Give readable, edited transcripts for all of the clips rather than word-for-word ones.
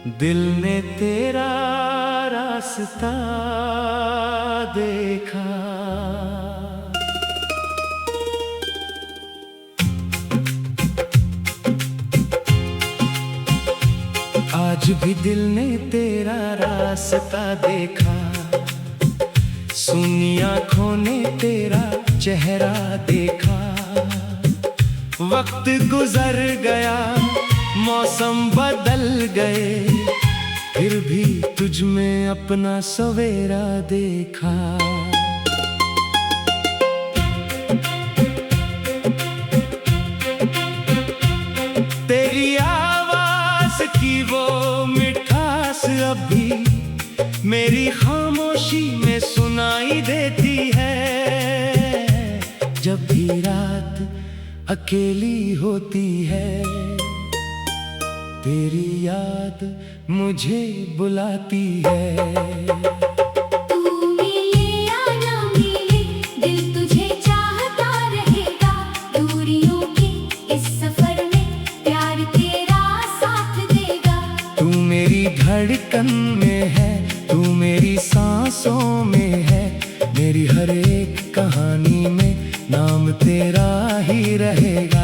दिल ने तेरा रास्ता देखा। आज भी दिल ने तेरा रास्ता देखा, सुनी आँखों ने तेरा चेहरा देखा। वक्त गुजर गया, मौसम बदल गए, फिर भी तुझ में अपना सवेरा देखा। तेरी आवाज की वो मिठास अभी मेरी खामोशी में सुनाई देती है। जब भी रात अकेली होती है, तेरी याद मुझे बुलाती है। तू मिले या ना मिले, दिल तुझे चाहता रहेगा। दूरियों के इस सफर में प्यार तेरा साथ देगा। तू मेरी धड़कन में है, तू मेरी सांसों में है, मेरी हर एक कहानी में नाम तेरा ही रहेगा।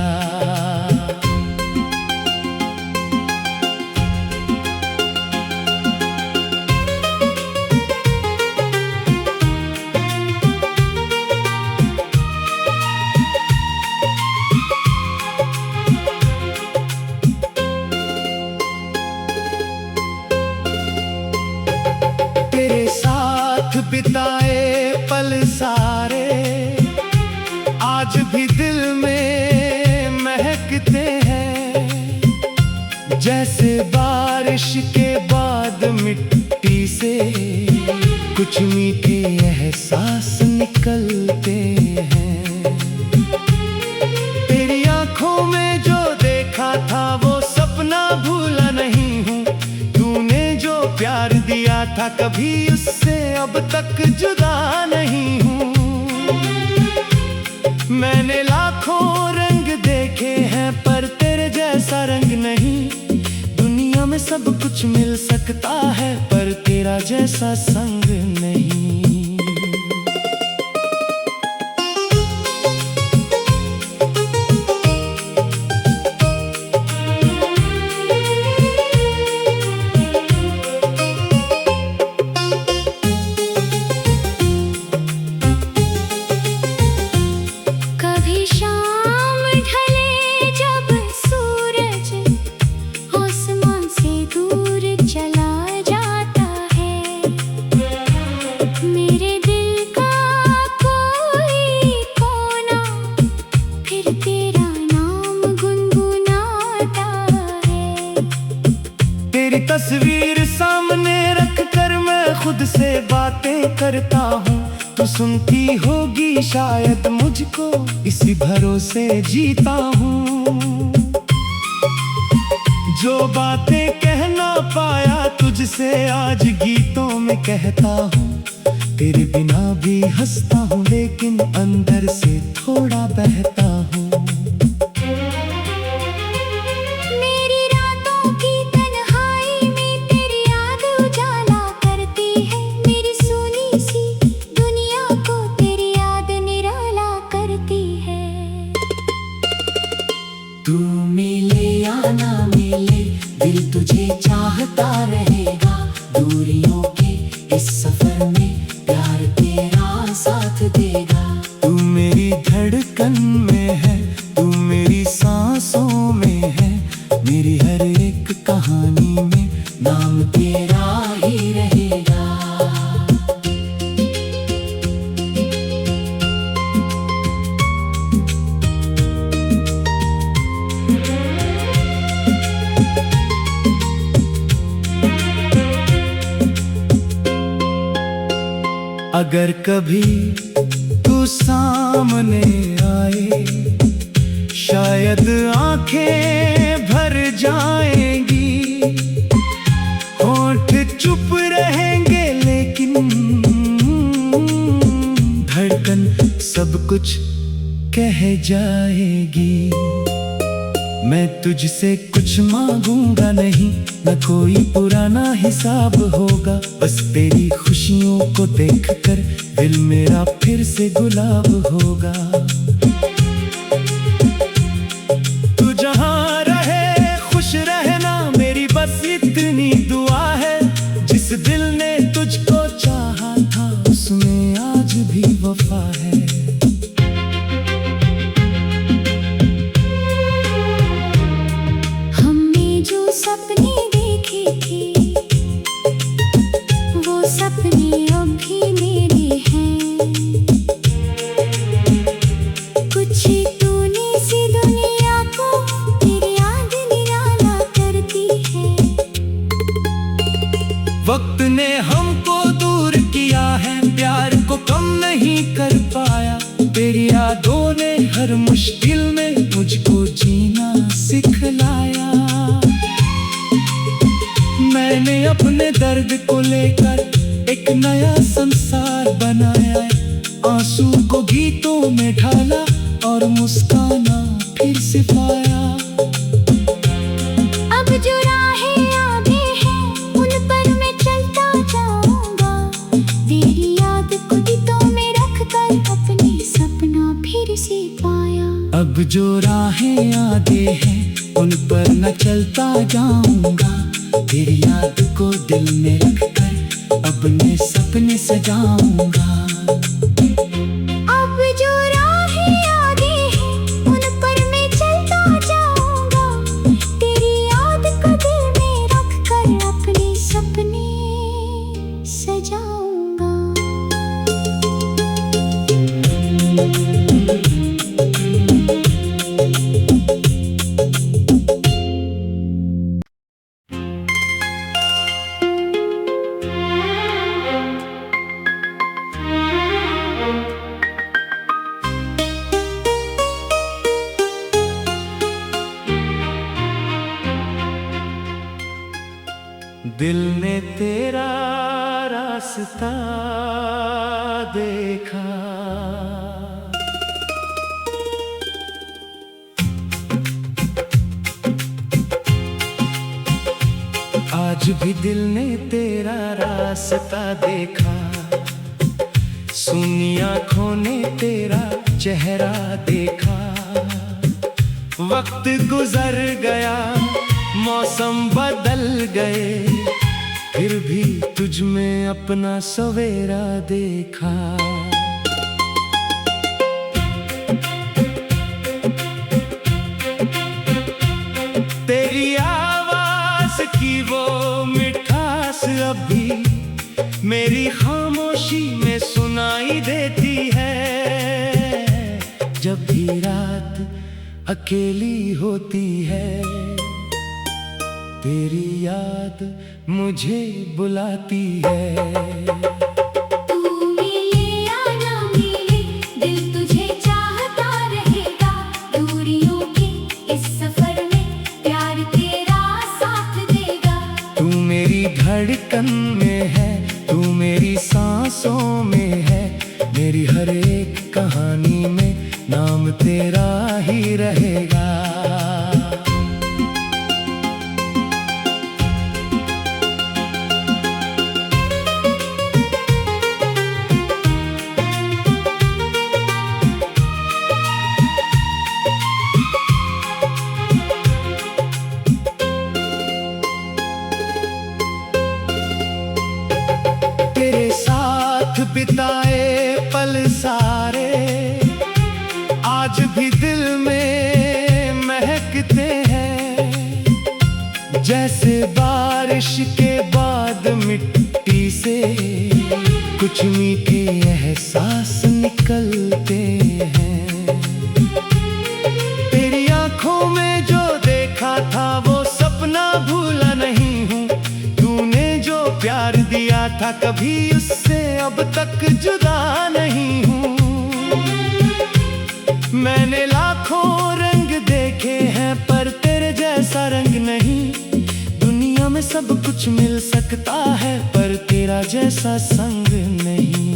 तेरे साथ बिताए पल सारे आज भी दिल में महकते हैं। जैसे बारिश के बाद मिट्टी से कुछ मीठे एहसास निकलते हैं। तेरी आंखों में जो देखा था वो सपना भूला नहीं हूँ। तूने जो प्यार दिया था कभी उससे अब तक जुदा नहीं हूँ। मैंने लाखों रंग देखे हैं पर तेरे जैसा रंग नहीं। दुनिया में सब कुछ मिल सकता है पर तेरा जैसा संग नहीं। कभी शाम ढले जब सूरज आसमान से दूर चला जाता है, मेरे दिल का कोई कोना फिर तेरा नाम गुनगुनाता है। तेरी तस्वीर सामने रख कर मैं खुद से बातें करता हूँ। तू सुनती होगी शायद मुझको, इसी भरोसे जीता हूँ। जो बातें कह ना पाया तुझसे आज गीतों में कहता हूँ। तेरे बिना भी हंसता हूँ लेकिन अंदर से थोड़ा बहता हूँ। मेरी रातों की तन्हाई में तेरी याद उजाला करती है। मेरी सुनी सी दुनिया को तेरी याद निराला करती है। तू मिले या ना मिले, दिल तुझे चाहता रहेगा। दूरियों के इस सफर में प्यार तेरा साथ देगा। तू मेरी धड़कन में है, तू मेरी सांसों में है, मेरी हर एक कहानी में नाम तेरा ही रहेगा। अगर कभी तू सामने आए, शायद आंखें भर जाएंगी। होंठ चुप रहेंगे लेकिन धड़कन सब कुछ कह जाएगी। मैं तुझसे कुछ मांगूंगा नहीं, न कोई पुराना हिसाब होगा। बस तेरी खुशियों को देखकर दिल मेरा फिर से गुलाब होगा। तू जहां रहे खुश रहना, मेरी बस इतनी दुआ है। जिस दिल ने तुझको चाहा था उसमें आज भी वफा है। सपने देखे थे वो सपने अब भी मेरे हैं। कुछ तूने सी दुनिया को तेरी याद निराला करती है। वक्त ने हमको दूर किया है, प्यार को कम नहीं कर पाया। तेरी यादों ने हर मुश्किल में मुझको जीना सिखलाया। मैंने अपने दर्द को लेकर एक नया संसार बनाया। आंसू को गीतों में ढाला और मुस्काना फिर से पाया। अब जो राहें आगे हैं उन पर मैं चलता जाऊंगा। तेरी याद को गीतों में रखकर अपने सपना फिर से पाया। अब जो राहें आगे हैं उन पर मैं चलता जाऊंगा। तेरी याद को दिल में रखकर अपने सपने सजाऊंगा। अब जो राहें आगे हैं उन पर मैं चलता जाऊंगा। तेरी याद को दिल में रखकर अपने सपने सजाऊंगा। दिल ने तेरा रास्ता देखा, आज भी दिल ने तेरा रास्ता देखा। सुनी आँखों ने तेरा चेहरा देखा। वक्त गुजर गया, मौसम बदल गए, फिर भी तुझ में अपना सवेरा देखा। तेरी आवाज की वो मिठास अभी मेरी खामोशी में सुनाई देती है। जब भी रात अकेली होती है, तेरी याद मुझे बुलाती है। तू मिले या ना मिले, दिल तुझे चाहता रहेगा। दूरियों के इस सफर में प्यार तेरा साथ देगा। तू मेरी धड़कन में है, तू मेरी सांसों में है। मेरी हर एक कहानी में नाम तेरा ही रहेगा। तेरे साथ बिताए पल सारे आज भी दिल में महकते हैं। जैसे बारिश के बाद मिट्टी से कुछ मीठे एहसास निकलते हैं। तेरी आंखों में जो देखा था वो सपना भूला नहीं हूँ। तूने जो प्यार दिया था कभी उससे अब तक जुदा नहीं हूँ। मैंने लाखों रंग देखे हैं पर तेरे जैसा रंग नहीं। दुनिया में सब कुछ मिल सकता है पर तेरा जैसा संग नहीं।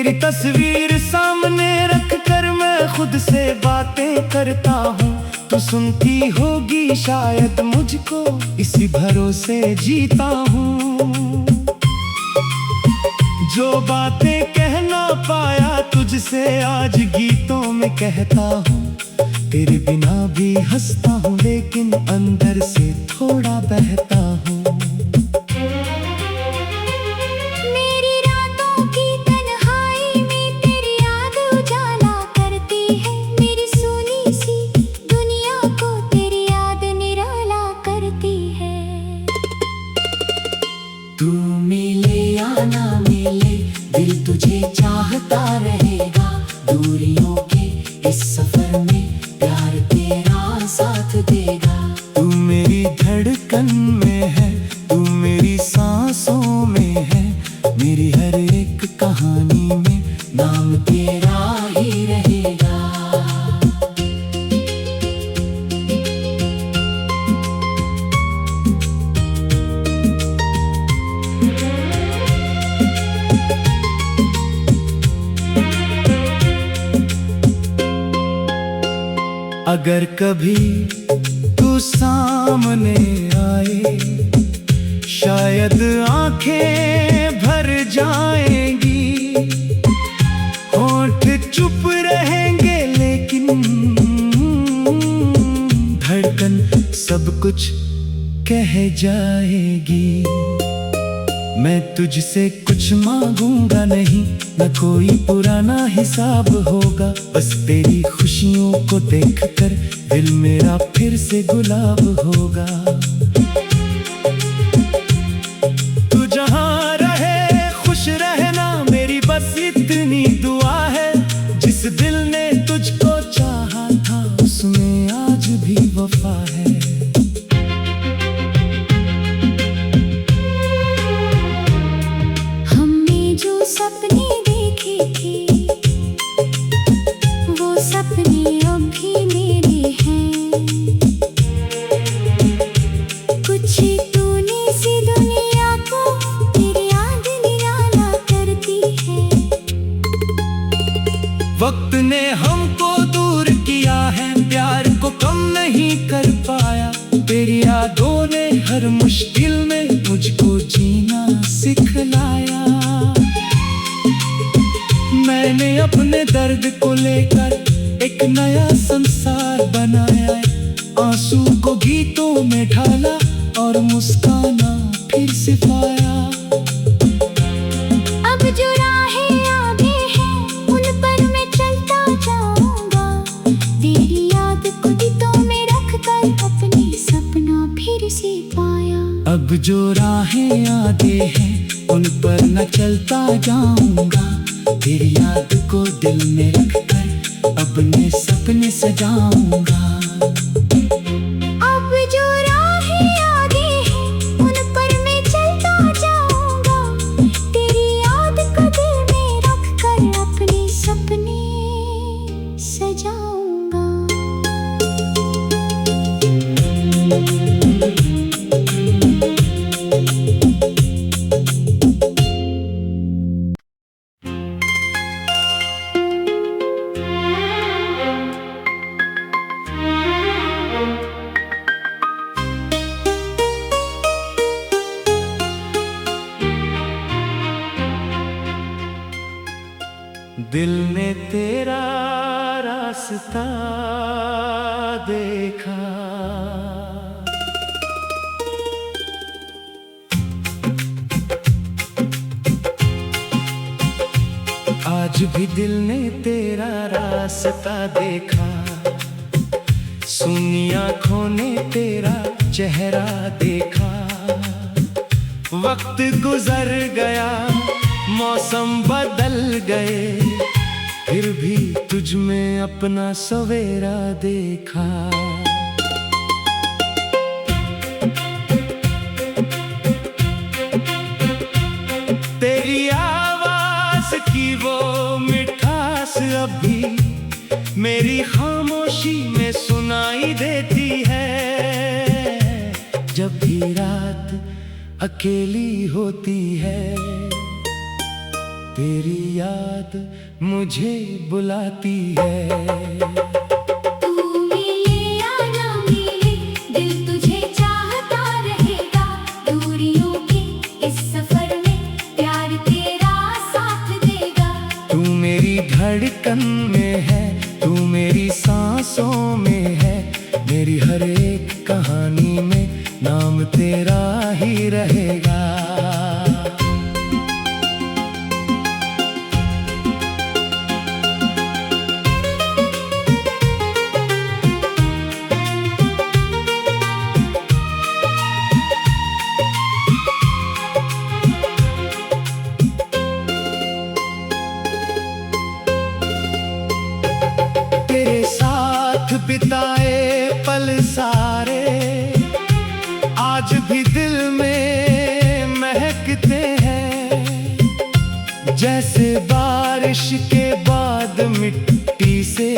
तेरी तस्वीर सामने रख कर मैं खुद से बातें करता हूँ। तू सुनती होगी शायद मुझको, इसी भरोसे जीता हूँ। जो बातें कह ना पाया तुझसे आज गीतों में कहता हूँ। तेरे बिना भी हंसता हूँ लेकिन अंदर से थोड़ा बहता हूँ। मेरी रातों की तन्हाई में तेरी याद उजाला करती है। मेरी सुनी सी दुनिया को तेरी याद निराला करती है। तू मिले या ना मिले, दिल तुझे चाहता रहेगा। दूरियों के इस सफर में प्यार तेरा साथ देगा। तू मेरी धड़कन में है, तू मेरी सांसों में है। मेरी हर एक कहानी में नाम तेरा ही रहेगा। अगर कभी तू सामने आए, शायद आंखें भर जाएंगी। होंठ चुप रहेंगे लेकिन धड़कन सब कुछ कह जाएगी। मैं तुझसे कुछ मांगूंगा नहीं, न कोई पुराना हिसाब होगा। बस तेरी खुशियों को देखकर दिल मेरा फिर से गुलाब होगा। तू जहां रहे खुश रहना, मेरी बस इतनी दुआ है। जिस दिल ने तुझको चाहा था उसमें आज भी वफा है। सपने देखे थे वो सपने अब भी मेरे हैं। कुछ तूने सी दुनिया को तेरी याद निराला करती है। वक्त ने हमको दूर किया है, प्यार को कम नहीं कर पाया। तेरी यादों ने हर मुश्किल में मुझको जीना सिखलाया। मैंने अपने दर्द को लेकर एक नया संसार बनाया। आंसू को गीतों में ढाला और मुस्काना फिर सिखाया। अब जो राहें आगे हैं उन पर मैं चलता जाऊंगा। तेरी याद को गीतों में रख कर अपनी सपना फिर से पाया। अब जो राहें आगे हैं उन पर न चलता जाऊंगा। तेरी याद को दिल में रखकर अपने सपने सजाऊंगा। अब जो राहें आगे हैं उन पर मैं चलता जाऊंगा। तेरी याद को दिल में रखकर अपने सपने सजाऊंगा। दिल ने तेरा रास्ता देखा, आज भी दिल ने तेरा रास्ता देखा। सुनी आँखों ने तेरा चेहरा देखा। वक्त गुजर गया, मौसम बदल गए, फिर भी तुझ में अपना सवेरा देखा। तेरी आवाज की वो मिठास अभी मेरी खामोशी में सुनाई देती है। जब भी रात अकेली होती है, तेरी याद मुझे बुलाती है। तू मिले या ना मिले, दिल तुझे चाहता रहेगा। दूरियों के इस सफर में प्यार तेरा साथ देगा। तू मेरी धड़कन में है, तू मेरी सांसों में है, मेरी हर एक कहानी में नाम तेरा ही रहेगा। तेरे साथ बिताए पल सारे आज भी दिल में महकते हैं। जैसे बारिश के बाद मिट्टी से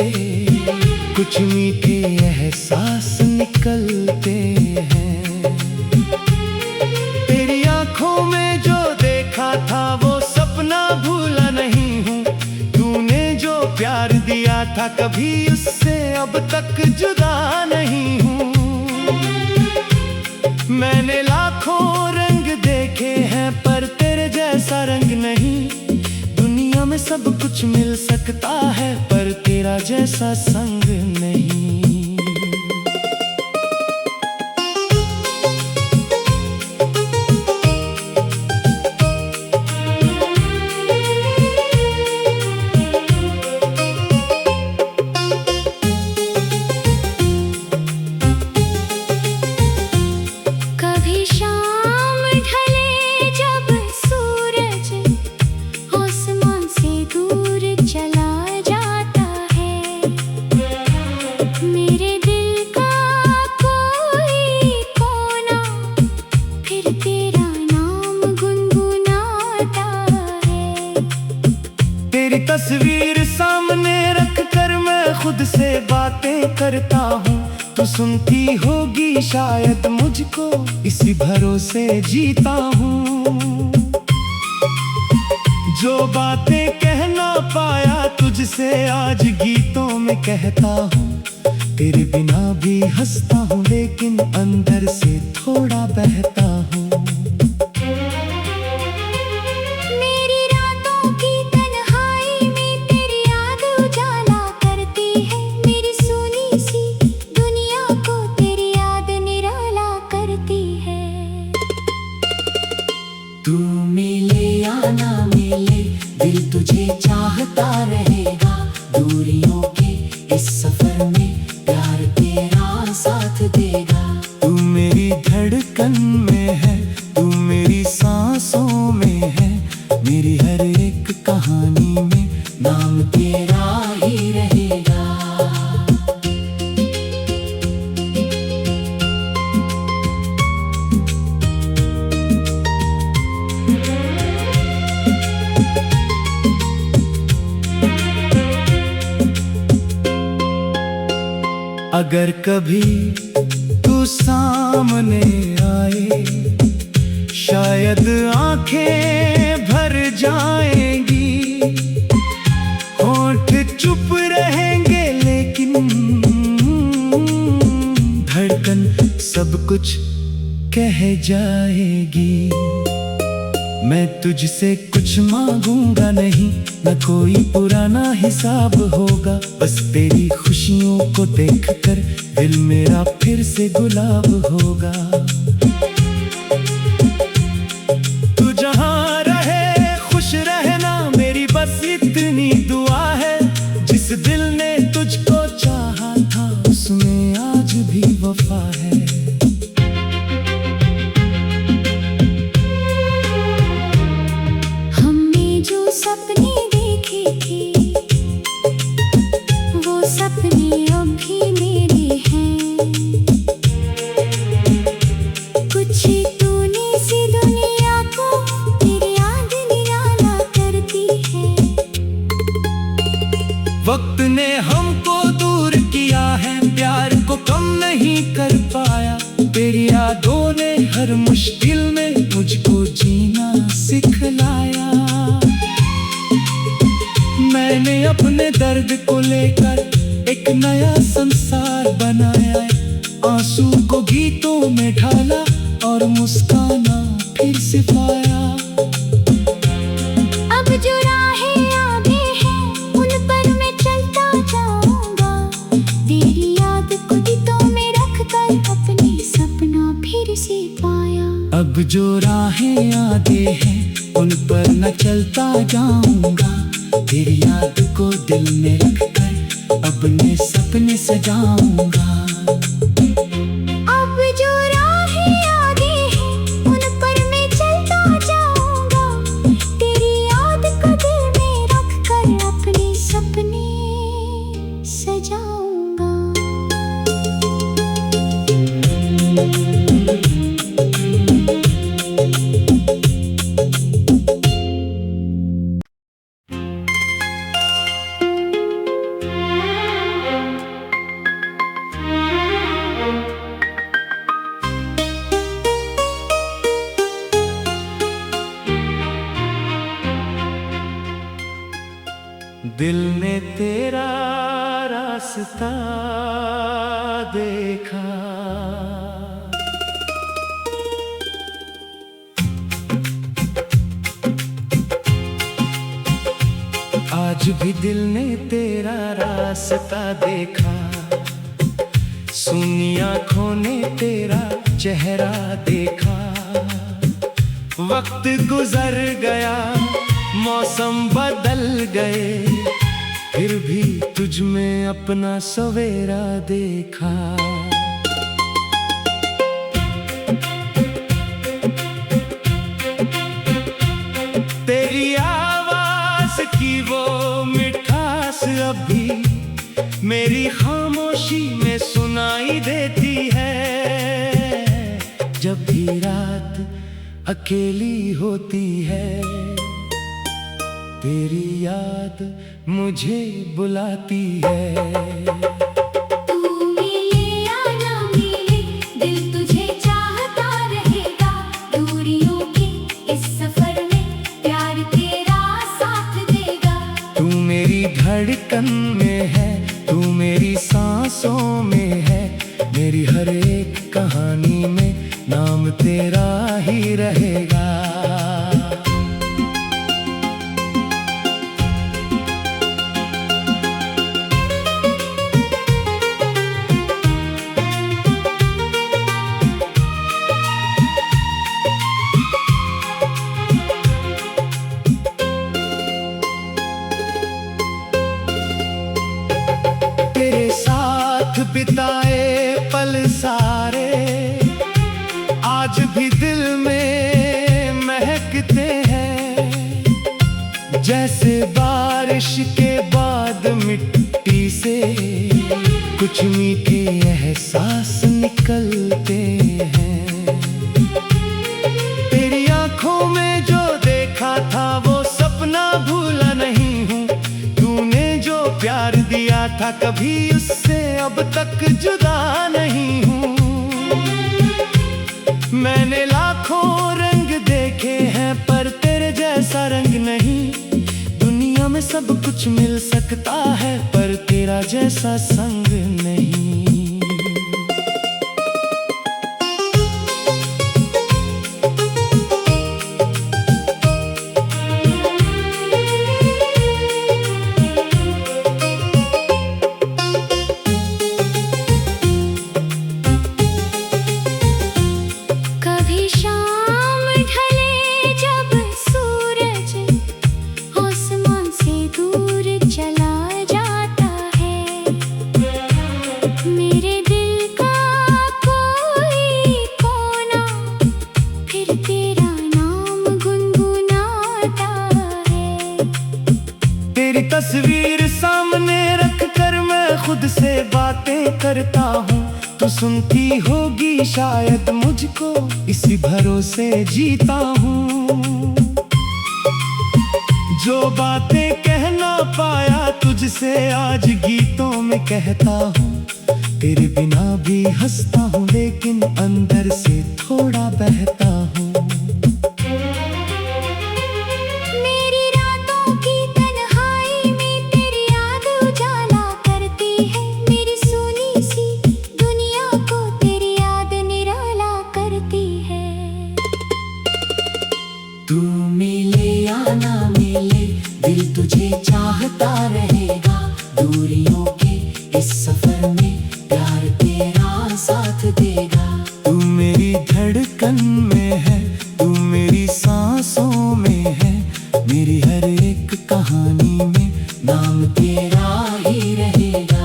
कुछ मीठे एहसास निकलते हैं। तेरी आंखों में जो देखा था वो सपना भूला नहीं हूँ। तूने जो प्यार दिया था कभी उससे अब तक जुदा नहीं हूँ। मैंने लाखों रंग देखे हैं पर तेरे जैसा रंग नहीं। दुनिया में सब कुछ मिल सकता है पर तेरा जैसा संग नहीं। कभी शाम ढले जब सूरज आसमान से दूर चला जाता है। मेरे दिल का कोई कोना फिर तेरा नाम गुनगुनाता है। तेरी तस्वीर सामने रख कर मैं खुद से बातें करता हूँ। तू सुनती होगी शायद मुझको, इसी भरोसे जीता हूँ। जो बातें कह ना पाया तुझसे आज गीतों में कहता हूँ। तेरे बिना भी हंसता हूँ लेकिन अंदर से थोड़ा बहता हूँ। मेरी रातों की तन्हाई में तेरी याद उजाला करती है। मेरी सुनी सी दुनिया को तेरी याद निराला करती है। तू मिले या ना मिले, दिल तुझे चाहता रहेगा। दूरियों के इस सफर में प्यार तेरा साथ देगा। तू मेरी धड़कन में है, तू मेरी सांसों में है, मेरी हर एक कहानी में नाम तेरा ही रहेगा। अगर कभी तू सामने आए शायद आंखें भर जाएंगी। होंठ चुप रहेंगे लेकिन धड़कन सब कुछ कह जाएगी। मैं तुझसे कुछ मांगूंगा नहीं, न कोई पुराना हिसाब होगा। बस तेरी खुशियों को देखकर दिल मेरा फिर से गुलाब होगा। तू जहां रहे खुश रहना, मेरी बस इतनी दुआ है। जिस दिल ने तुझको चाहा था उसमें आज भी वफा है। हमने जो सपने देखे थे वो सपने अब भी मेरे हैं। कुछ तूने सी दुनिया को तेरी याद निराला करती है। वक्त ने हमको दूर किया है, प्यार को कम नहीं कर पाया। तेरी यादों ने हर मुश्किल में मुझको जीना सिखलाया। अपने दर्द को लेकर एक नया संसार बनाया, आंसू को गीतों में ढाला और मुस्काना फिर से पाया। अब जो राहें आगे हैं उन पर मैं चलता जाऊंगा, तेरी याद को गीतों में रख कर अपनी सपना फिर से पाया। अब जो राहें आगे हैं उन पर मैं चलता जाऊंगा, तेरी याद को दिल में रख कर अपने सपने सजाऊंगा। अब जो राहें आगे हैं उन पर मैं चलता जाऊंगा, तेरी याद को दिल में रख कर अपने सपने सजाऊंगा। दिल ने तेरा रास्ता देखा, आज भी दिल ने तेरा रास्ता देखा, सुनी आँखों ने तेरा चेहरा देखा। वक्त गुजर गया, मौसम बदल गए, फिर भी तुझ में अपना सवेरा देखा। तेरी आवाज की वो मिठास अभी मेरी खामोशी में सुनाई देती है। जब भी रात अकेली होती है, तेरी याद मुझे बुलाती है। तू मिले या ना मिले, दिल तुझे चाहता रहेगा। दूरियों के इस सफर में प्यार तेरा साथ देगा। तू मेरी धड़कन में है, तू मेरी सांसों में है, मेरी हर एक कहानी में नाम तेरा ही रहेगा। तेरे साथ बिताए पल सारे आज भी दिल में महकते हैं। जैसे बारिश के बाद मिट्टी से कुछ मीठे एहसास निकलते हैं। तेरी आंखों में जो देखा था वो सपना भूला नहीं हूँ। तूने जो प्यार दिया था कभी उससे अब तक जुदा नहीं हूँ। मैंने लाखों रंग देखे हैं पर तेरे जैसा रंग नहीं। दुनिया में सब कुछ मिल सकता है पर तेरा जैसा संग नहीं। कभी शाम ढले जब सूरज आसमान से दूर चला जाता है, मेरे दिल का कोई कोना फिर तेरा नाम गुनगुनाता है। तेरी तस्वीर सामने रख कर मैं खुद से बातें करता हूँ। तू सुनती होगी शायद मुझको, इसी भरोसे जीता हूँ। जो बातें कह ना पाया तुझसे आज गीतों में कहता हूँ। तेरे बिना भी हंसता हूँ लेकिन अंदर से थोड़ा बहता हूँ। मेरी रातों की तन्हाई में तेरी तुझे चाहता रहेगा। दूरियों के इस सफर में प्यार तेरा साथ देगा। तू मेरी धड़कन में है, तू मेरी सांसों में है, मेरी हर एक कहानी में नाम तेरा ही रहेगा।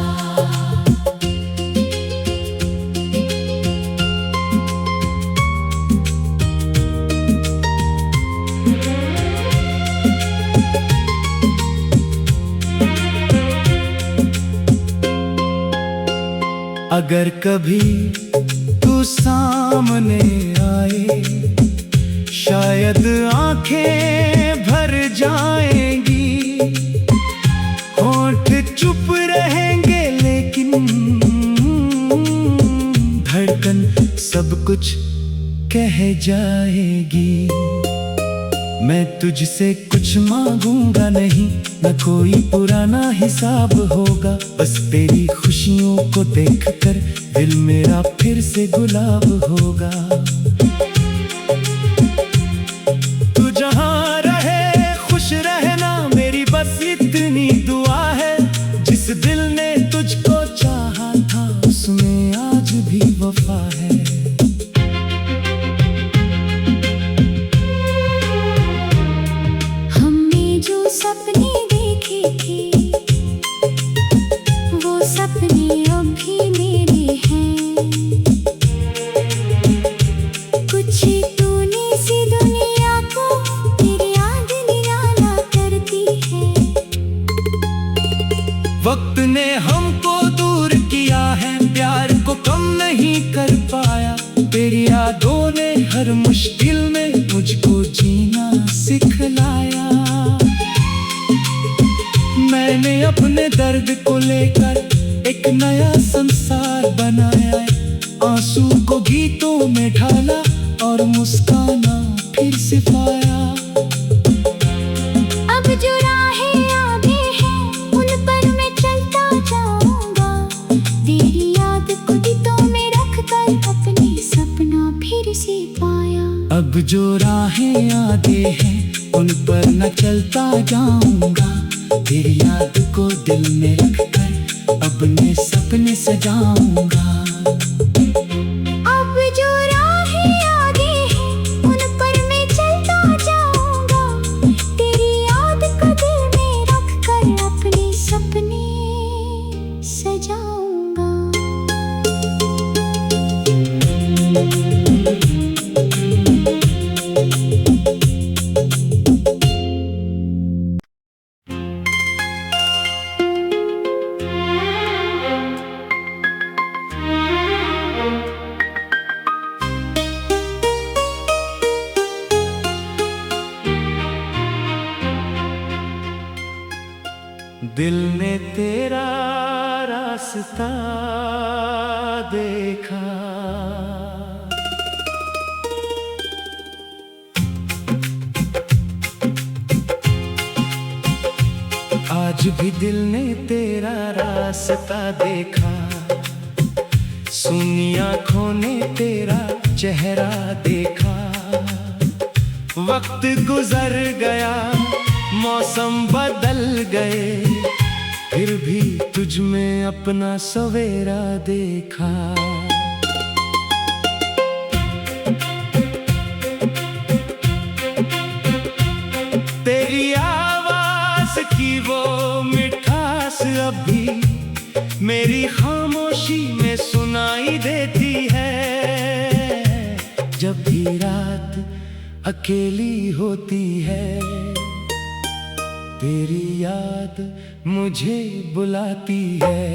अगर कभी तू सामने आए, शायद आंखें भर जाएंगी, होंठ चुप रहेंगे, लेकिन धड़कन सब कुछ कह जाएगी। मैं तुझसे कुछ मांगूंगा नहीं, न कोई पुराना हिसाब होगा। बस तेरी खुशियों को देखकर दिल मेरा फिर से गुलाब होगा। तू जहां रहे खुश रहना, मेरी बस इतनी दुआ है। जिस दिल ने तुझको चाहा था, उसमें आज भी वफा है। सपने देखे थे, वो सपने अब भी मेरे हैं। कुछ तूने सी दुनिया को तेरी याद निराला करती है। वक्त ने हमको दूर किया है, प्यार को कम नहीं कर पाया। तेरी यादों ने हर मुश्किल में मुझको जीना सिखलाया। मैंने अपने दर्द को लेकर एक नया संसार बनाया है। आंसू को गीतों में ढाला और मुस्काना फिर से पाया। अब जो राहें आगे हैं, उन पर मैं चलता जाऊंगा। तेरी याद को गीतों में रखकर अपने सपना फिर से पाया। अब जो राहें आगे हैं, उन पर न चलता जाऊंगा। तेरी याद को दिल में रखकर अपने सपने सजाऊंगा। अब जो राहें आगे हैं, उन पर मैं चलता जाऊंगा। तेरी याद को दिल में रखकर अपने सपने सजाऊंगा। दिल ने तेरा रास्ता देखा, आज भी दिल ने तेरा रास्ता देखा। सुनी आँखों ने तेरा चेहरा देखा। वक्त गुजर गया, मौसम बदल गए, फिर भी तुझ में अपना सवेरा देखा। तेरी आवाज की वो मिठास अभी मेरी खामोशी में सुनाई देती है। जब भी रात अकेली होती है, तेरी याद मुझे बुलाती है।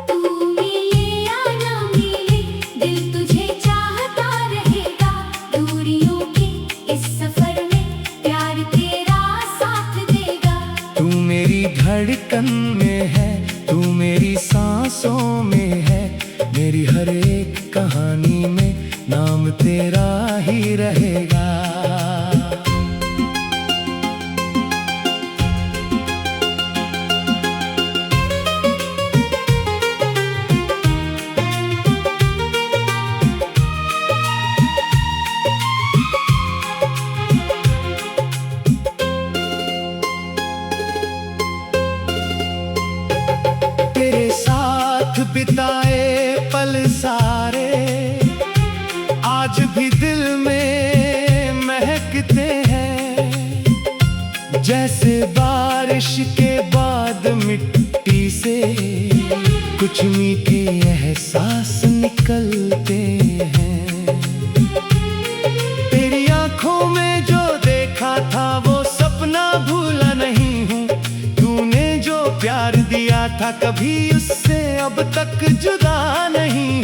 तू मिले या ना मिले, दिल तुझे चाहता रहेगा। दूरियों के इस सफर में प्यार तेरा साथ देगा। तू मेरी धड़कन में है, तू मेरी सांसों में है, मेरी हर एक कहानी में नाम तेरा ही रहेगा। बिताए पल सारे आज भी दिल में महकते हैं। जैसे बारिश के बाद मिट्टी से कुछ मीठे एहसास निकलते हैं। तेरी आंखों में जो देखा था वो सपना भूला नहीं हूँ। तूने जो प्यार दिया था कभी उससे अब तक जुदा नहीं